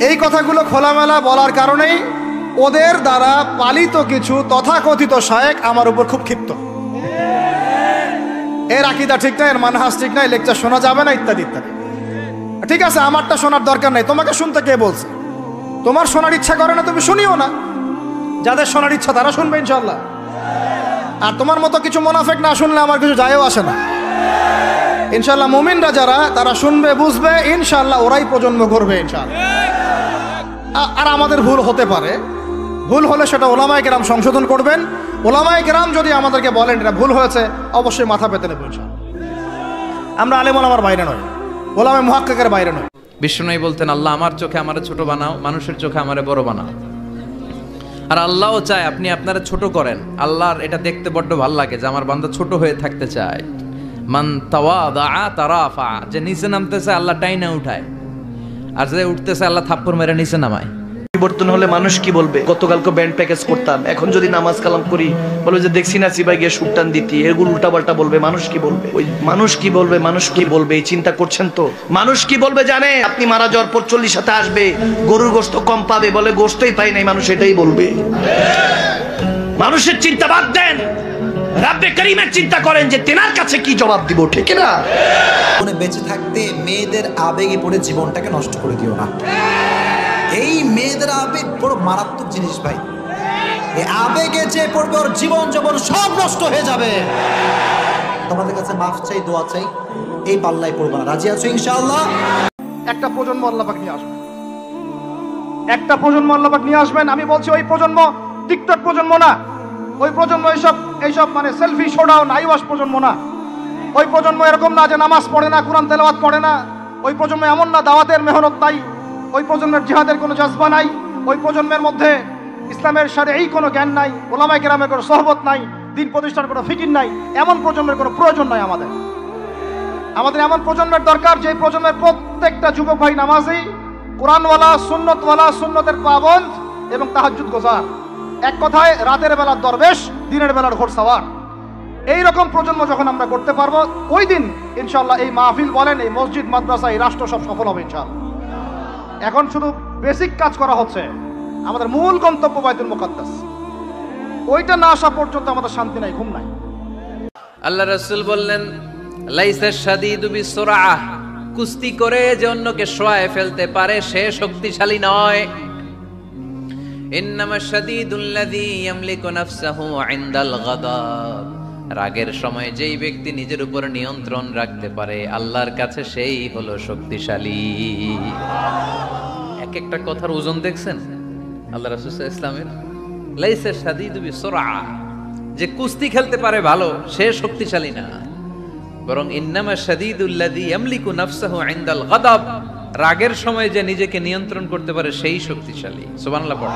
এই কথাগুলো খোলামেলা বলার কারণেই ওদের দ্বারা পালিত কিছু তথাকথিত শায়েখ আমার উপর খুব ক্ষিপ্ত। এর আকীদা ঠিক নাই, এর মানহাজ ঠিক নাই, লেকচার শোনা যাবে না, ইত্যাদি ইত্যাদি। ঠিক আছে, আমারটা শোনার দরকার নেই, তোমাকে শুনতে কে বলছে? তোমার শোনার ইচ্ছা করে না, তুমি শুনিও না। যাদের শোনার ইচ্ছা তারা শুনবে ইনশাল্লাহ। আর তোমার মতো কিছু মুনাফিক না শুনলে আমার কিছু যায়ও আসে না ইনশাল্লাহ। মুমিনরা যারা, তারা শুনবে, বুঝবে, ইনশাল্লাহ ওরাই প্রজন্ম করবে ইনশাল্লাহ। আর আমাদের ভুল হতে পারে, ভুল হলে সেটা ওলামায়ে কেরাম সংশোধন করবেন। ওলামায়ে কেরাম যদি আমাদেরকে বলেন এটা ভুল হয়েছে, অবশ্যই মাথা পেতে নেব ইনশাল্লাহ। আমরা আলেম ওলামার বাইরে নয়, ওলামায়ে মুহাক্কিকের বাইরে নয়। বিষ্ণু বলতেন, আল্লাহ আমার চোখে আমারে ছোট বানাও, মানুষের চোখে আমারে বড় বানাও। আর আল্লাহও চায় আপনি আপনারা ছোট করেন। আল্লাহর এটা দেখতে বড্ড ভালো লাগে যে আমার বান্দা ছোট হয়ে থাকতে চায়। মান তাওয়াদা তারাফা, যে নিচে নামতেছে আল্লাহ টাইনা উঠায়, আর যে উঠতেছে আল্লাহ থাপ্পড় মেরে নিচে নামায়। পরিবর্তন হলে মানুষ কি বলবে? গতকালকে ব্যান্ড প্যাকেজ করতাম, এখন যদি নামাজ কালাম করি বলবে যে দেখছি না সিবাই গিয়ে সুটটান দিতি, এগুলো উল্টাপাল্টা বলবে। মানুষ কি বলবে? ওই মানুষ কি বলবে, মানুষ কি বলবে এই চিন্তা করছেন তো? মানুষ কি বলবে জানে? আপনি মারা যাওয়ার পর 40 সাথে আসবে, গরুর গোশত কম পাবে, বলে গোশতই পাই নাই, মানুষ এটাই বলবে। মানুষের চিন্তা বাদ দেন, রব্বে করিমের চিন্তা করেন যে তেনার কাছে কি জবাব দিব, ঠিক না? বেঁচে থাকতে মেয়েদের আবেগে পড়ে জীবনটাকে নষ্ট করে দিও না। এই মেয়েদের আবেগ বড় মারাত্মক জিনিস ভাই। এই আবেগে যে পড়বে ওর জীবন জীবন সব নষ্ট হয়ে যাবে। তোমাদের কাছে মাফ চাই, দোয়া চাই, এই পাল্লাই পড়বা। রাজি আছো ইনশাআল্লাহ? একটা প্রজন্ম আল্লাহ পাক নিয়ে আসবেন, একটা প্রজন্ম আল্লাহ পাক নিয়ে আসবেন। আমি বলছি ওই প্রজন্ম টিকটক প্রজন্ম না, ওই প্রজন্ম এইসব মানে সেলফি শোডাউন আইওয়াশ প্রজন্ম না। ওই প্রজন্ম এরকম না যে নামাজ পড়ে না, কোরআন তেলাওয়াত করে না। ওই প্রজন্ম এমন না দাওয়াতের মেহনত নাই, ওই প্রজন্মের জিহাদের কোনো জজবা নাই, ওই প্রজন্মের মধ্যে ইসলামের শারঈ কোনো জ্ঞান নাই, ওলামায়ে কেরামের কোনো সোহবত নাই, দিন প্রতিষ্ঠার কোনো ফিকির নাই। এমন প্রজন্মের কোনো প্রয়োজন নাই আমাদের। আমাদের এমন প্রজন্মের দরকার যে প্রজন্মের প্রত্যেকটা যুবক ভাই নামাজি, কোরআনওয়ালা, সুন্নতওয়ালা, সুন্নতের পাবন্দ এবং তাহাজ্জুদ গোজার। এক কথায় রাতের বেলার দরবেশ, দিনের বেলার ঘোড়সাওয়ার। এইরকম প্রজন্ম যখন আমরা করতে পারবো, ওই দিন ইনশাআল্লাহ এই মাহফিল বলেন, এই মসজিদ, মাদ্রাসা, এই রাষ্ট্র সব সফল হবে ইনশাআল্লাহ। এখন শুধু বেসিক কাজ করা হচ্ছে, আমাদের মূল গন্তব্য বাইতুল মুকাদ্দাস। ওইটা না আসা পর্যন্ত আমাদের শান্তি নাই, ঘুম নাই। আল্লাহ রাসূল বললেন, লাইসা শাদীদু বিসুরআহ, কুস্তি করে যে অন্যকে শোয়ায় ফেলতে পারে সে শক্তিশালী নয়। ইন্নামা শাদীদুল্লাযী ইয়ামলিকু নাফসাহু ইনদাল গাদাব, রাগের সময় যেই ব্যক্তি নিজের উপর নিয়ন্ত্রণ রাখতে পারে আল্লাহর কাছে সেই হলো শক্তিশালী। এক একটা কথার ওজন দেখছেন আল্লাহ রাসূল সাল্লাল্লাহু আলাইহি ওয়াসাল্লামের? লাইসা শাদীদু বিসুরআহ, যে কুস্তি খেলতে পারে ভালো সে শক্তিশালী না, বরং ইন্নামা শাদীদুল্লাযী ইয়ামলিকু নাফসাহু ইনদাল গাদাব, রাগের সময় যে নিজেকে নিয়ন্ত্রণ করতে পারে সেই শক্তিশালী। সুবহানাল্লাহ পড়া।